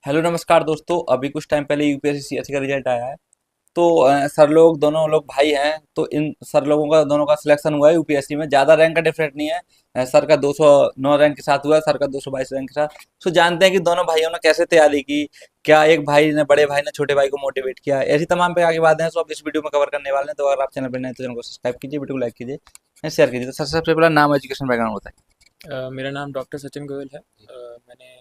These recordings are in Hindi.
हेलो नमस्कार दोस्तों। अभी कुछ टाइम पहले यूपीएससी सीएचसी का रिजल्ट आया है। तो सर लोग दोनों लोग भाई हैं, तो इन सर लोगों का दोनों का सिलेक्शन हुआ है यूपीएससी में। ज़्यादा रैंक का डिफरेंट नहीं है। सर का 209 रैंक के साथ हुआ है, सर का 222 रैंक के साथ। तो जानते हैं कि दोनों भाइयों ने कैसे तैयारी की, क्या एक भाई ने बड़े भाई ने छोटे भाई को मोटिवेट किया, ऐसी तमाम प्रकार की बातें हैं। तो आप इस वीडियो में कवर करने वाले हैं। तो अगर आप चैनल पर नए हैं तो चैनल को सब्सक्राइब कीजिए, वीडियो को लाइक कीजिए, शेयर कीजिए। तो सबसे पहला नाम, एजुकेशन, बैकग्राउंड होता है। मेरा नाम डॉक्टर सचिन गोयल है। मैंने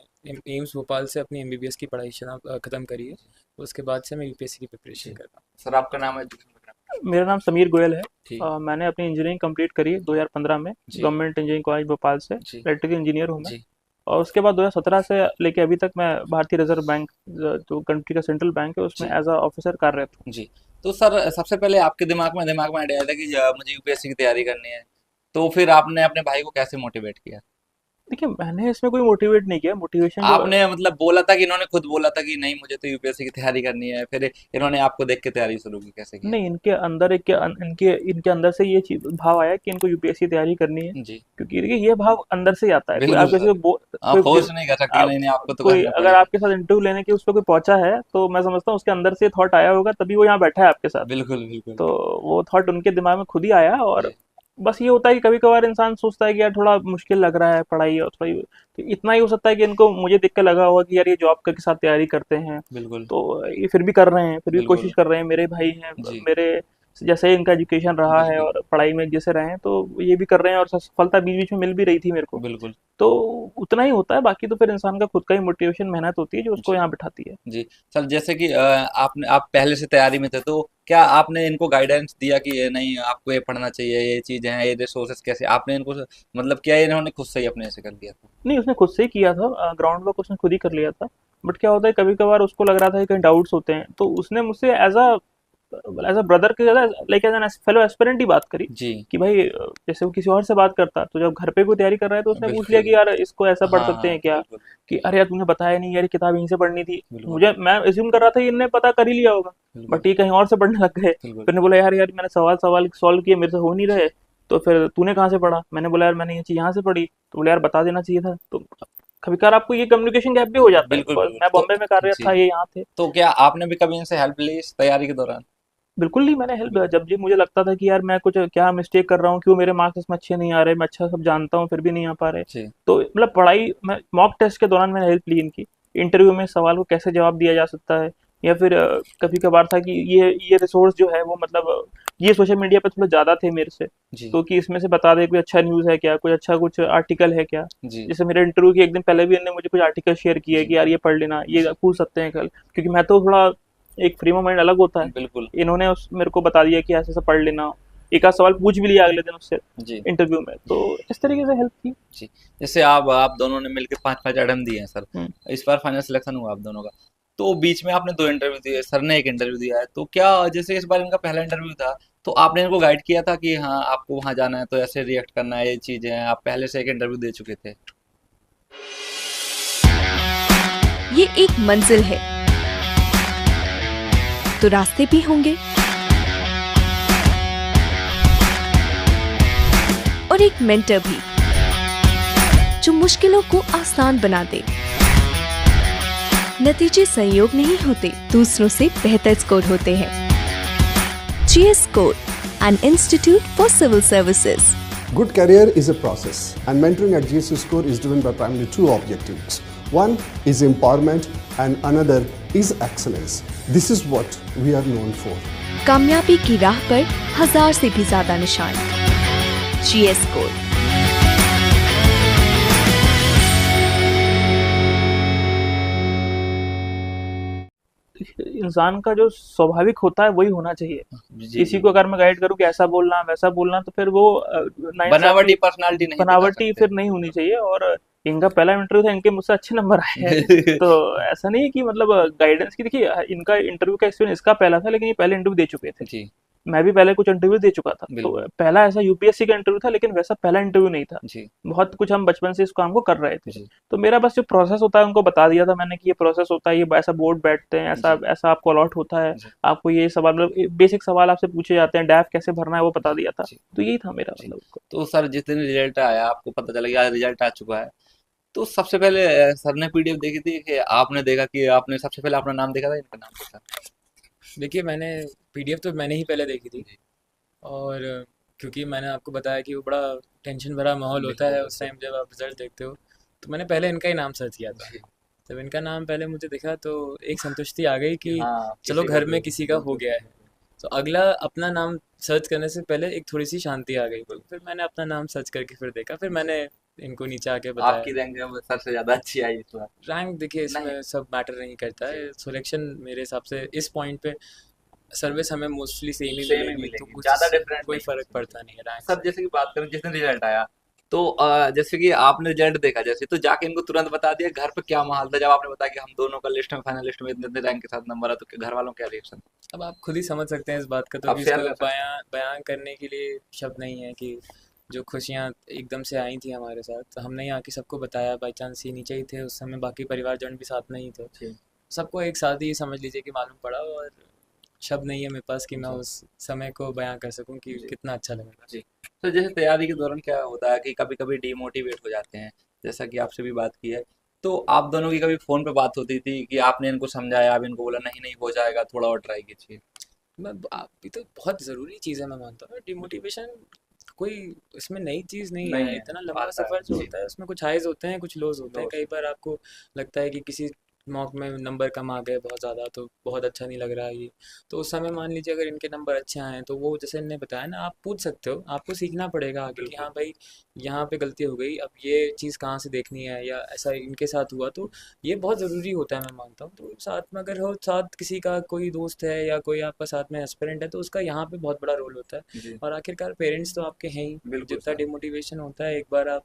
एम्स भोपाल से अपनी एमबीबीएस की पढ़ाई ख़त्म करी है। उसके बाद से मैं यूपीएससी की प्रिपरेशन जी कर रहा हूँ। सर, आपका नाम, एजुकेशन, बैकग्राउंड। मेरा नाम समीर गोयल है। ठीक। मैंने अपनी इंजीनियरिंग कंप्लीट करी है 2015 में जी गवर्नमेंट इंजीनियरिंग कॉलेज भोपाल से। जी इलेक्ट्रिकल इंजीनियर हूँ मैं। जी और उसके बाद 2017 से लेके अभी तक मैं भारतीय रिजर्व बैंक, जो कंट्री का सेंट्रल बैंक है, उसमें जी एज अ ऑफिसर कार्यरत हूँ। जी। तो सर, सबसे पहले आपके दिमाग में आइडिया आया था कि मुझे यूपीएससी की तैयारी करनी है। तो फिर आपने अपने भाई को कैसे मोटिवेट किया? देखिए, मैंने इसमें कोई मोटिवेट नहीं किया, मोटिवेशन जो आपने मतलब बोला था कि इन्होंने खुद बोला था कि नहीं मुझे तो यूपीएससी की तैयारी करनी है, फिर इन्होंने आपको देख के तैयारी शुरू की, कैसे किया? नहीं, इनके अंदर इनके अंदर से ये चीज भाव आया कि इनको यूपीएससी तैयारी करनी है। जी क्योंकि देखिए, ये भाव अंदर से ही आता है। कोई बिल्कुल आप किसी सर। को आप कोई फोर्स नहीं कर सकते कि आप नहीं नहीं आपको तो कोई करना अगर पड़ेगा। आपके साथ इंटरव्यू लेने की उस पर कोई पहुंचा है, तो मैं समझता हूँ उसके अंदर से थॉट आया होगा, तभी वो यहाँ बैठा है आपके साथ। बिल्कुल बिल्कुल। तो वो थॉट उनके दिमाग में खुद ही आया। और जी बस ये होता है कि कभी कभार इंसान सोचता है कि यार थोड़ा मुश्किल लग रहा है पढ़ाई, और थोड़ी तो इतना ही हो सकता है कि इनको मुझे देख के लगा होगा कि यार ये जॉब के साथ तैयारी करते हैं। बिल्कुल तो ये फिर भी कर रहे हैं, फिर भी बिल्कुल। कोशिश कर रहे हैं, मेरे भाई हैं। जी मेरे जैसे ही इनका एजुकेशन रहा है बिल्कुल और पढ़ाई में जैसे रहे हैं, तो ये भी कर रहे हैं, और सफलता बीच बीच में मिल भी रही थी मेरे को। बिल्कुल। तो उतना ही होता है, बाकी तो फिर इंसान का खुद का ही मोटिवेशन, मेहनत होती है जो उसको जी यहाँ बिठाती है। जी। सर, जैसे कि आप पहले से तैयारी में थे, तो क्या आपने इनको गाइडेंस दिया कि ये नहीं आपको ये पढ़ना चाहिए, ये चीजें हैं, ये रिसोर्सेज कैसे आपने इनको मतलब क्या इन्होंने खुद से ही अपने से कर लिया था? नहीं, उसने खुद से ही किया था, ग्राउंड वर्क उसने खुद ही कर लिया था। बट क्या होता है, कभी कभार उसको लग रहा था कि कहीं डाउट्स होते हैं, तो उसने मुझसे एज अ ब्रदर के ज्यादा, like as a fellow aspirant ही बात करी। जी कि भाई, जैसे वो किसी और से बात करता, तो जब घर पे कोई तैयारी कर रहा है तो उसने पूछ लिया बिल्कुल। कि यार इसको ऐसा पढ़ हाँ सकते हाँ हैं क्या। बिल्कुल कि अरे यार, तुमने बताया नहीं यार, ये किताब यहीं से पढ़नी थी। बिल्कुल मैं एज्यूम कर रहा था कि इनने पता कर ही लिया होगा। बिल्कुल बट ये कहीं और से पढ़ने लग गए। बिल्कुल। फिर ने बोला, यार यार मैंने सवाल सवाल सॉल्व किए, मेरे से हो नहीं रहे। तो फिर तूने कहाँ से पढ़ा? मैंने बोला, यार मैंने ये चीज यहाँ से पढ़ी। तो बोले, यार बता देना चाहिए था। तो कभी कभार आपको ये कम्युनिकेशन गैप भी हो जाता है, बिल्कुल बिकॉज बिल्कुल। मैं तो बॉम्बे में कार्यरत जी, था, ये यहाँ थे। तो क्या आपने भी कभी इनसे हेल्प ली इस तैयारी के दौरान? बिल्कुल नहीं, मैंने हेल्प, बिल्कुल। जब भी मुझे लगता था कि यार मैं कुछ क्या मिस्टेक कर रहा हूँ, क्यों मेरे मार्क्स इसमें अच्छे नहीं आ रहे, मैं अच्छा सब जानता हूँ फिर भी नहीं आ पा रहे। जी तो मतलब पढ़ाई में मॉक टेस्ट के दौरान मैंने हेल्प ली इनकी। इंटरव्यू में सवाल को कैसे जवाब दिया जा सकता है। या फिर कभी कभार था कि ये रिसोर्स जो है वो मतलब ये सोशल मीडिया पे थोड़ा ज़्यादा थे मेरे से। जी तो कि इसमें से बता दे कोई अच्छा न्यूज़ है क्या, कोई अच्छा कुछ आर्टिकल है क्या। जी जैसे मेरे इंटरव्यू के एक दिन पहले भी इन्होंने मुझे कुछ आर्टिकल शेयर किया जी कि यार ये पढ़ लेना, ये जी पूछ सकते हैं कल। क्योंकि मैं तो थोड़ा, एक फ्री माइंड अलग होता है। बिल्कुल। इन्होंने मेरे को बता दिया कि ऐसे ऐसे पढ़ लेना। एक आध सवाल पूछ भी लिया अगले दिन उससे जी इंटरव्यू में। तो इस तरीके से हेल्प की। जी। जैसे आप दोनों ने मिलकर 5-5 अटेम्प्ट दिए हैं सर। हम्म। इस बार फाइनल सिलेक्शन हुआ आप दोनों का। तो बीच में आपने 2 इंटरव्यू दिए, सर ने 1 इंटरव्यू दिया है। तो क्या जैसे इस बार इनका पहला इंटरव्यू था, तो आपने इनको गाइड किया था कि हाँ आपको वहाँ जाना है तो ऐसे रिएक्ट करना है, ये चीज़ें हैं, आप पहले से 1 इंटरव्यू दे चुके थे? ये एक मंजिल है तो रास्ते भी होंगे, और एक मेंटर भी जो मुश्किलों को आसान बना दे। नतीजे संयोग नहीं होते, दूसरों से बेहतर स्कोर होते हैं। GS Score, an institute for civil services. Good career is a process, and mentoring at GSU Score is driven by primarily 2 objectives. One is empowerment, and another is excellence. This is what we are known for. कामयाबी की राह पर 1000 से भी ज्यादा निशान। GS Score। इंसान का जो स्वाभाविक होता है वही होना चाहिए। जी किसी जी। को अगर मैं गाइड करूँ कि ऐसा बोलना वैसा बोलना, तो फिर वो बनावटी नाइंसाफी, पर्सनालिटी नहीं दिखा बनावटी सकते। फिर नहीं होनी चाहिए। और इनका पहला इंटरव्यू था, इनके मुझसे अच्छे नंबर आए हैं। तो ऐसा नहीं है कि मतलब गाइडेंस की, देखिए इनका इंटरव्यू का एक्सपीरियंस इसका पहला था, लेकिन ये पहले इंटरव्यू दे चुके थे। जी मैं भी पहले कुछ इंटरव्यू दे चुका था। तो बिल्कुल। पहला ऐसा यूपीएससी का इंटरव्यू था, लेकिन वैसा पहला इंटरव्यू नहीं था। जी बहुत कुछ हम बचपन से इस काम को कर रहे थे। जी तो मेरा बस जो प्रोसेस होता है उनको बता दिया था मैंने कि ये प्रोसेस होता है, ये ऐसा बोर्ड बैठते हैं, ऐसा जी ऐसा आपको अलॉट होता है। जी आपको ये सवाल, मतलब बेसिक सवाल आपसे पूछे जाते हैं, डैफ कैसे भरना है वो बता जी दिया था। जी तो यही था मेरा जी। मतलब उसको। तो सर, जिस दिन रिजल्ट आया आपको पता चला कि आज रिजल्ट आ चुका है, तो सबसे पहले सर ने पीडीएफ देखी थी कि आपने देखा कि आपने सबसे पहले अपना नाम देखा था, इनका नाम देखा? देखिए, मैंने पीडीएफ तो मैंने ही पहले देखी थी। जी। और क्योंकि मैंने आपको बताया कि वो बड़ा टेंशन भरा माहौल होता बिल्कुल है उस बिल्कुल। टाइम जब आप रिजल्ट देखते हो। तो मैंने पहले इनका ही नाम सर्च किया था। जी। जब इनका नाम पहले मुझे दिखा तो एक संतुष्टि आ गई कि हाँ, चलो किसी का घर तो में किसी का हो बिल्कुल गया है। बिल्कुल। तो अगला अपना नाम सर्च करने से पहले एक थोड़ी सी शांति आ गई। फिर मैंने अपना नाम सर्च करके फिर देखा, फिर जी। मैंने इनको नीचे आके बताया। आपकी रैंक अब सर से ज्यादा अच्छी आई इस बार? रैंक देखिए, नहीं। इसमें सब मैटर नहीं करता जी। है। सिलेक्शन मेरे हिसाब से इस पॉइंट पे सर्विस हमें मोस्टली सेम ही सेम ही मिलेगी, तो मिलेगी, कुछ ज्यादा डिफरेंट कोई नहीं है फर्क इसमें। पड़ता नहीं है रैंक सर से। जैसे कि बात करें जिस दिन रिजल्ट आया, तो जैसे कि आपने रिजल्ट देखा, जैसे तो जाके इनको तुरंत बता दिया, घर पे क्या माहौल था जब आपने बताया कि हम दोनों का लिस्ट में, फाइनल लिस्ट में इतने इतने रैंक के साथ नंबर है, तो घर वालों का क्या रिएक्शन? अब आप खुद ही समझ सकते हैं इस बात का, तो आप कि शेयर इसको कर सकते हैं। बयां बयां करने के लिए शब्द नहीं है कि जो खुशियाँ एकदम से आई थी हमारे साथ, तो हमने यहाँ आके सबको बताया। बाई चांस ये नीचे ही थे उस समय, बाकी परिवारजन भी साथ में ही थे। जी। सबको एक साथ ही समझ लीजिए कि मालूम पड़ा, और शब्द नहीं है मेरे पास कि मैं जी। उस समय को बयां कर सकूं कि जी। कितना अच्छा लगा। जी। तो जैसे तैयारी के दौरान क्या होता है कि कभी-कभी डिमोटिवेट हो जाते हैं, जैसा कि आपसे भी बात की है। तो आप दोनों की कभी फ़ोन पे बात होती थी कि आपने इनको समझाया, आप इनको बोला नहीं, नहीं हो जाएगा, थोड़ा और ट्राई कीजिए? आप ये तो बहुत ज़रूरी चीज़ है, मैं मानता हूँ। डिमोटिवेशन कोई इसमें नई चीज़ नहीं है। नहीं है, इतना लंबा आता है। सफ़र जो जी। होता है उसमें कुछ हाइज़ होते हैं, कुछ लोज़ होते हैं। लोग कई बार आपको लगता है कि किसी मॉक में नंबर कम आ गए बहुत ज़्यादा, तो बहुत अच्छा नहीं लग रहा है ये। तो उस समय मान लीजिए अगर इनके नंबर अच्छे आए हैं, तो वो जैसे इनने बताया ना, आप पूछ सकते हो। आपको सीखना पड़ेगा आगे कि बिल्कुल। हाँ भाई, यहाँ पे गलती हो गई, अब ये चीज़ कहाँ से देखनी है, या ऐसा इनके साथ हुआ। तो ये बहुत ज़रूरी होता है, मैं मानता हूँ। तो साथ में अगर हो, साथ किसी का कोई दोस्त है या कोई आपका साथ में एस्पिरेंट है, तो उसका यहाँ पे बहुत बड़ा रोल होता है। जी। और आखिरकार पेरेंट्स तो आपके हैं ही। तो बिल्कुल जितना सर। डिमोटिवेशन होता है, एक बार आप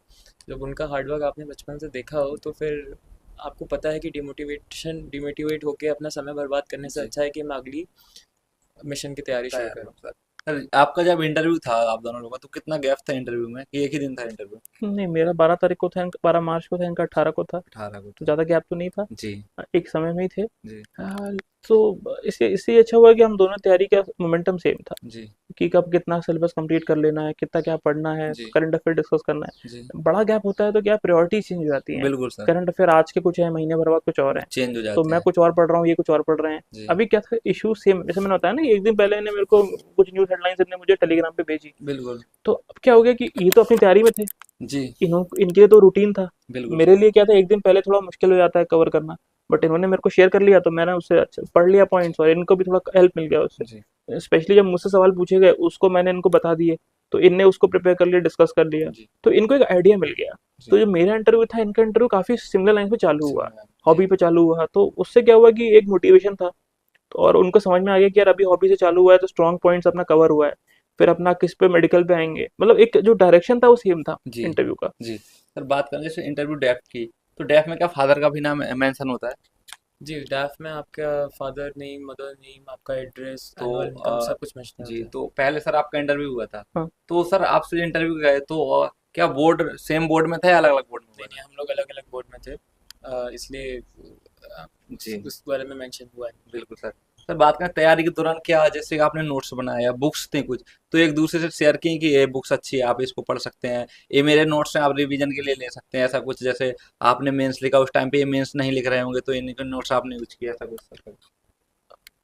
जब उनका हार्डवर्क आपने बचपन से देखा हो, तो फिर आपको पता है कि डिमोटिवेट होके अपना समय बर्बाद करने से जी। अच्छा है कि मैं अगली मिशन की तैयारी शुरू तैयार करूँ। हो सर। सर आपका जब इंटरव्यू था आप दोनों लोगों का, तो कितना गैप था इंटरव्यू में कि एक ही दिन था इंटरव्यू? नहीं, मेरा 12 तारीख को था, 12 मार्च को था, इनका 18 को था। 18 को तो था। ज़्यादा गैप तो नहीं था। जी। एक समय में ही थे। जी। तो इससे इससे अच्छा हुआ कि हम दोनों तैयारी का मोमेंटम सेम था, जी। कि कब कितना सिलेबस कंप्लीट कर लेना है, कितना क्या पढ़ना है, जी। करंट अफेयर डिस्कस करना जी। है। बड़ा गैप होता है तो क्या प्रायोरिटी चेंज हो जाती हैं। बिल्कुल सर। करंट अफेयर आज के कुछ है, महीने भर बाद कुछ और हैं। चेंज हो तो जाते मैं हैं। कुछ और पढ़ रहा हूँ, ये कुछ और पढ़ रहे हैं। जी। अभी क्या था, इशू सेम, जैसे मैंने बताया ना कि एक दिन पहले इन्हें मेरे को कुछ न्यूज़ हेडलाइंस इन्होंने मुझे टेलीग्राम पे भेजी। बिल्कुल। तो अब क्या हो गया कि ये तो अपनी तैयारी में थे, जी। इनके लिए तो रूटीन था। बिल्कुल मेरे सर। लिए क्या था, एक दिन पहले थोड़ा मुश्किल हो जाता है कवर करना। बट इन्होंने मेरे को शेयर कर लिया, तो मैंने उससे अच्छा पढ़ लिया पॉइंट्स, और इनको भी थोड़ा हेल्प मिल गया उससे। जी। स्पेशली जब मुझसे सवाल पूछे गए, उसको मैंने इनको बता दिए, तो इनने उसको प्रिपेयर कर लिया, डिस्कस कर लिया। जी। तो इनको एक आइडिया मिल गया। तो जी। जो मेरा इंटरव्यू था, इनका इंटरव्यू काफी सिमिलर लाइन पे चालू हुआ, सिमिलर। हॉबी जी। पे चालू हुआ। तो उससे क्या हुआ कि एक मोटिवेशन था, तो और उनको समझ में आ गया कि यार अभी हॉबी से चालू हुआ है, तो स्ट्रॉन्ग पॉइंट्स अपना कवर हुआ है। फिर अपना किस पे मेडिकल पे आएंगे, मतलब एक जो डायरेक्शन था वो सेम था जी। इंटरव्यू का। जी। सर बात करें जैसे इंटरव्यू डेप्थ की, तो डेप्थ में क्या फादर का भी नाम मेंशन होता है? जी, डैफ में आपका फादर नेम, मदर नेम, आपका एड्रेस, तो एनुअल इनकम, सब कुछ मेंशन जी, होता है। तो पहले सर आपका इंटरव्यू हुआ था, हाँ। तो सर आपसे इंटरव्यू गए तो क्या बोर्ड सेम बोर्ड में था या अलग अलग बोर्ड में हुआ नहीं था? नहीं, हम लोग अलग अलग बोर्ड में थे। इसलिए जी। उस बारे में मेंशन हुआ है। बिल्कुल सर। सर बात करें तैयारी के दौरान, क्या जैसे आपने नोट्स बनाया, बुक्स थी कुछ, तो एक दूसरे से शेयर की कि ये बुक्स अच्छी है, आप इसको पढ़ सकते हैं, ये मेरे नोट्स हैं, आप रिवीजन के लिए ले सकते हैं, ऐसा कुछ? जैसे आपने मेंस लिखा उस टाइम पे ये मेंस नहीं लिख रहे होंगे, तो इनके नोट्स आपने यूज किया, ऐसा कुछ सर?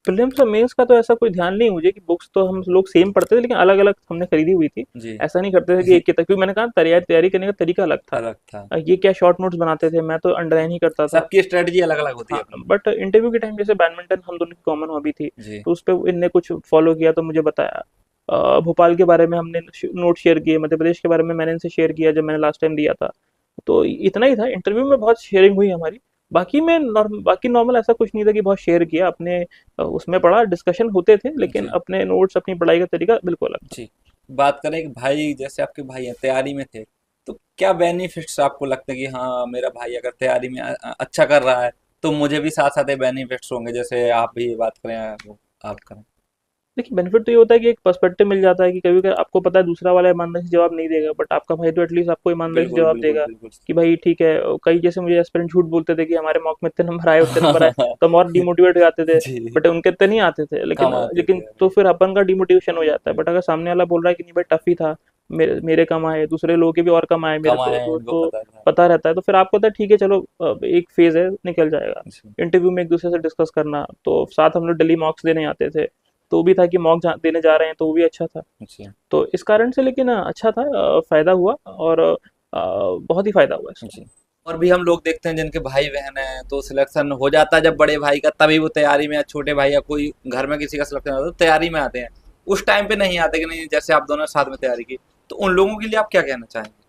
प्रीलिम्स और मेंस का तो ऐसा कोई ध्यान नहीं मुझे, कि बुक्स तो हम लोग सेम पढ़ते थे, लेकिन अलग अलग हमने खरीदी हुई थी। जी। ऐसा नहीं करते थे कि एक की तरह, क्योंकि मैंने कहा तैयारी तैयारी करने का तरीका अलग था। अलग था। ये क्या शॉर्ट नोट्स बनाते थे, मैं तो अंडरलाइन ही करता था। सबकी स्ट्रेटजी अलग अलग होती है हाँ, अपनी। बट इंटरव्यू के टाइम जैसे बैडमिंटन हम दोनों की कॉमन हॉबी थी, जी। तो उस पर इनने कुछ फॉलो किया तो मुझे बताया। भोपाल के बारे में हमने नोट शेयर किए, मध्य प्रदेश के बारे में मैंने इनसे शेयर किया जब मैंने लास्ट टाइम दिया था। तो इतना ही था, इंटरव्यू में बहुत शेयरिंग हुई हमारी। बाकी नॉर्मल ऐसा कुछ नहीं था कि बहुत शेयर किया अपने। उसमें पढ़ा, डिस्कशन होते थे, लेकिन जी। अपने नोट्स, अपनी पढ़ाई का तरीका बिल्कुल अलग था। जी। बात करें कि भाई, जैसे आपके भाई हैं तैयारी में थे, तो क्या बेनिफिट्स आपको लगते हैं कि हाँ मेरा भाई अगर तैयारी में अच्छा कर रहा है, तो मुझे भी साथ साथ ये बेनिफिट्स होंगे, जैसे आप भी ये बात करें, वो आप करें? देखिए, बेनिफिट तो ये होता है कि एक पर्सपेक्टिव मिल जाता है, कि कभी कभी आपको पता है दूसरा वाला ईमानदारी से जवाब नहीं देगा, बट आपका भाई तो एटलीस्ट आपको ईमानदारी से बिल्कुल जवाब बिल्कुल देगा बिल्कुल। कि भाई ठीक है। कई जैसे मुझे एस्पिरेंट झूठ बोलते थे कि हमारे मॉक में इतने नंबर आए, उतने नंबर आए, तो हम और डिमोटिवेट हो जाते थे। जी। बट उनके इतने नहीं आते थे, लेकिन कम आते लेकिन थे तो अभी। फिर अपन का डिमोटिवेशन हो जाता है। बट अगर सामने वाला बोल रहा है कि नहीं भाई टफ ही था, मेरे कम आए, दूसरे लोगों के भी और कम आए मेरे कम तो आए हैं, इनको तो पता था। पता रहता है, तो फिर आपको होता है ठीक है चलो एक फेज है निकल जाएगा। जी, इंटरव्यू में एक दूसरे से डिस्कस करना, तो साथ हम लोग दिल्ली मॉक्स देने आते थे, तो वो भी था कि देने जा रहे हैं, तो वो भी अच्छा था। जी, तो इस कारण से लेकिन अच्छा था, फायदा हुआ, और बहुत ही फायदा हुआ इसका। जी। और भी हम लोग देखते हैं जिनके भाई बहन हैं, तो सिलेक्शन हो जाता है जब बड़े भाई का, तभी वो तैयारी में, या छोटे भाई या कोई घर में किसी का सिलेक्शन होता है तो तैयारी में आते हैं। उस टाइम पे नहीं आते कि नहीं, जैसे आप दोनों साथ में तैयारी की, तो उन लोगों के लिए आप क्या कहना चाहेंगे?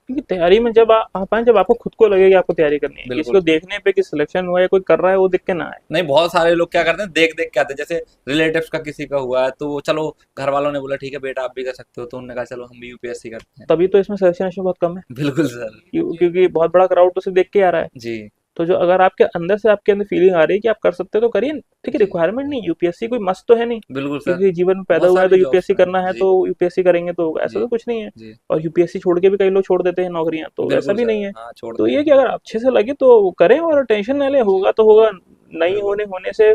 क्योंकि तैयारी में जब आप आए, जब आपको खुद को लगे कि आपको तैयारी करनी है, किसी बिल्कुल। को देखने पे कि सिलेक्शन हुआ या कोई कर रहा है वो देख के ना आए। नहीं, बहुत सारे लोग क्या करते हैं, देख देख के आते हैं। जैसे रिलेटिव्स का किसी का हुआ है, तो वो चलो घर वालों ने बोला ठीक है बेटा आप भी कर सकते हो, तो उन्होंने कहा चलो हम भी यूपीएससी करते हैं। तभी तो इसमें सिलेक्शन बहुत कम है। बिल्कुल सर। क्योंकि बहुत बड़ा क्राउड तो सिर्फ देख के आ रहा है। जी, तो जो अगर आपके अंदर से आपके अंदर फीलिंग आ रही है कि आप कर सकते हो तो करिए। देखिए, जी, रिक्वायरमेंट नहीं, यूपीएससी कोई मस्त तो है नहीं, बिल्कुल सर। क्योंकि जीवन में पैदा बहुत हुआ है तो सारी जॉब्स यूपीएससी हैं। करना है जी, तो यूपीएससी करेंगे, तो ऐसा जी, तो कुछ नहीं है। जी। और यूपीएससी छोड़ के भी कई लोग छोड़ देते हैं नौकरियां, तो ऐसा बिल्कुल भी सर, नहीं है। हाँ छोड़ते तो ये हैं। कि अगर अच्छे से लगे तो करें, और टेंशन ना लें, जी, होगा तो होगा, नहीं बिल्कुल। होने होने से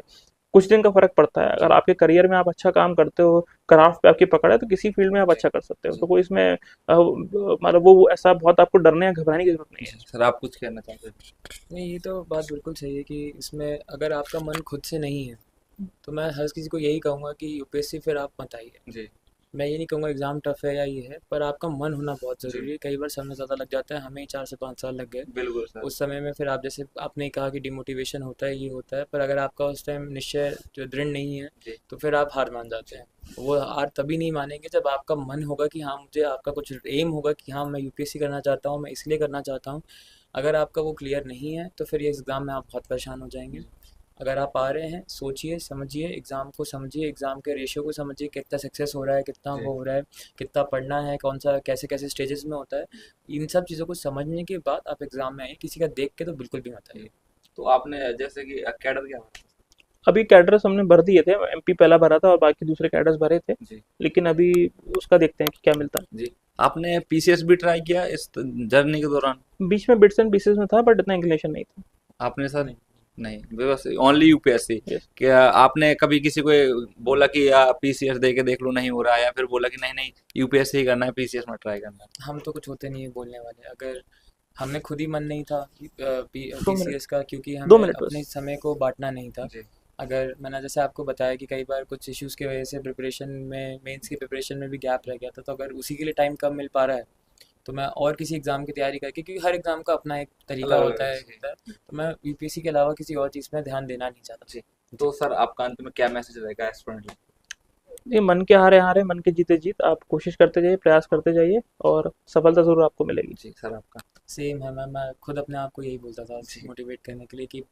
कुछ दिन का फर्क पड़ता है। अगर जी, आपके करियर में आप अच्छा काम करते हो, क्राफ्ट पे आपकी पकड़ है, तो किसी फील्ड में आप जी, अच्छा कर सकते हो। जी, तो कोई इसमें मतलब वो ऐसा बहुत आपको डरने या घबराने की जरूरत नहीं जी। है। सर आप कुछ कहना चाहते हैं? नहीं, ये तो बात बिल्कुल सही है कि इसमें अगर आपका मन खुद से नहीं है तो मैं हर किसी को यही कहूँगा कि यूपीएससी फिर आप मत आइए। जी, मैं ये नहीं कहूँगा एग्ज़ाम टफ है या ये है, पर आपका मन होना बहुत जी, ज़रूरी है। कई बार समय ज़्यादा लग जाता है, हमें ही 4 से 5 साल लग गए। बिल्कुल सर। उस समय में फिर आप जैसे आपने कहा कि डिमोटिवेशन होता है, ये होता है, पर अगर आपका उस टाइम निश्चय जो दृढ़ नहीं है, जी, तो फिर आप हार मान जाते हैं। वो हार तभी नहीं मानेंगे जब आपका मन होगा कि हाँ, मुझे आपका कुछ एम होगा कि हाँ, मैं यूपीएससी करना चाहता हूँ, मैं इसलिए करना चाहता हूँ। अगर आपका वो क्लियर नहीं है, तो फिर ये एग्ज़ाम में आप बहुत परेशान हो जाएँगे। अगर आप आ रहे हैं, सोचिए, समझिए, एग्ज़ाम को समझिए, एग्ज़ाम के रेशियो को समझिए, कितना सक्सेस हो रहा है, कितना जी। वो हो रहा है, कितना पढ़ना है, कौन सा कैसे-कैसे स्टेजेस में होता है। इन सब चीज़ों को समझने के बाद आप एग्ज़ाम में आइए, किसी का देख के तो बिल्कुल भी मत जी। आइए। तो आपने जैसे कि कैडर क्या भरा? अभी कैडर्स हमने भर दिए थे, एमपी पहला भरा था और बाकी दूसरे कैडर्स भरे थे, जी, लेकिन अभी उसका देखते हैं कि क्या मिलता जी। आपने पीसीएस भी ट्राई किया इस जर्नी के दौरान? है। बीच में बिट्स एंड पीसेस में था, बट इतना इंक्लिनेशन नहीं था। आपने सर? नहीं, नहीं, बस ओनली यूपीएससी। यस। क्या आपने कभी किसी को बोला कि या पीसीएस दे के देख लो नहीं हो रहा है, या फिर बोला कि नहीं नहीं यूपीएससी ही करना है, पीसीएस में ट्राई करना है? हम तो कुछ होते नहीं है बोलने वाले। अगर हमने खुद ही मन नहीं था कि 2 मिनट, पीसीएस का, क्योंकि 2 मिनट हमें अपने बस। समय को बाँटना नहीं था। जी, अगर मैंने जैसे आपको बताया कि कई बार कुछ इश्यूज़ की वजह से प्रिपरेशन में, मेंस की प्रिपरेशन में भी गैप रह गया था, तो अगर उसी के लिए टाइम कम मिल पा रहा है, तो मैं और किसी एग्ज़ाम की तैयारी करके, क्योंकि हर एग्ज़ाम का अपना एक तरीका अलग होता अलग। है जी, तो मैं यूपीएससी के अलावा किसी और चीज़ में ध्यान देना नहीं चाहता। जी। तो सर आपका अंत में क्या मैसेज रहेगा एस्पिरेंट? ये मन के हारे हारे, मन के जीते जीत। आप कोशिश करते जाइए, प्रयास करते जाइए, और सफलता जरूर आपको मिलेगी। जी सर आपका? सेम है, मैं खुद अपने आप को यही बोलता था जी, मोटिवेट करने के लिए कि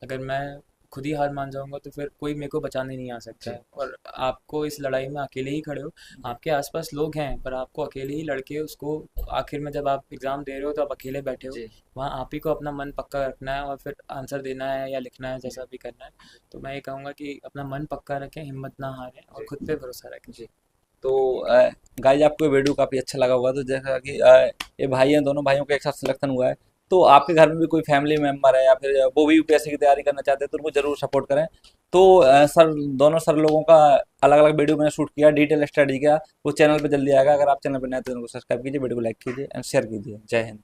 अगर मैं खुद ही हार मान जाऊंगा तो फिर कोई मेरे को बचाने नहीं आ सकता जी, है। और आपको इस लड़ाई में अकेले ही खड़े हो। आपके आसपास लोग हैं, पर आपको अकेले ही लड़के उसको, आखिर में जब आप एग्ज़ाम दे रहे हो तो आप अकेले बैठे हो। जी, वहाँ आप ही को अपना मन पक्का रखना है और फिर आंसर देना है या लिखना है, जैसा भी करना है। तो मैं ये कहूँगा कि अपना मन पक्का रखें, हिम्मत ना हारें और जी, खुद पे भरोसा रखें। जी। तो गाइज आपको ये वीडियो काफ़ी अच्छा लगा होगा, तो जैसा कि ये भाई हैं, दोनों भाइयों का एक साथ सिलेक्शन हुआ है, तो आपके घर में भी कोई फैमिली मेम्बर है या फिर वो भी यूपीएससी की तैयारी करना चाहते हैं, तो उनको जरूर सपोर्ट करें। तो सर, दोनों सर लोगों का अलग अलग वीडियो मैंने शूट किया, डिटेल स्टडी किया, वो चैनल पे जल्दी आएगा। अगर आप चैनल पर नए हैं तो उनको सब्सक्राइब कीजिए, वीडियो को लाइक कीजिए एंड शेयर कीजिए। जय हिंद।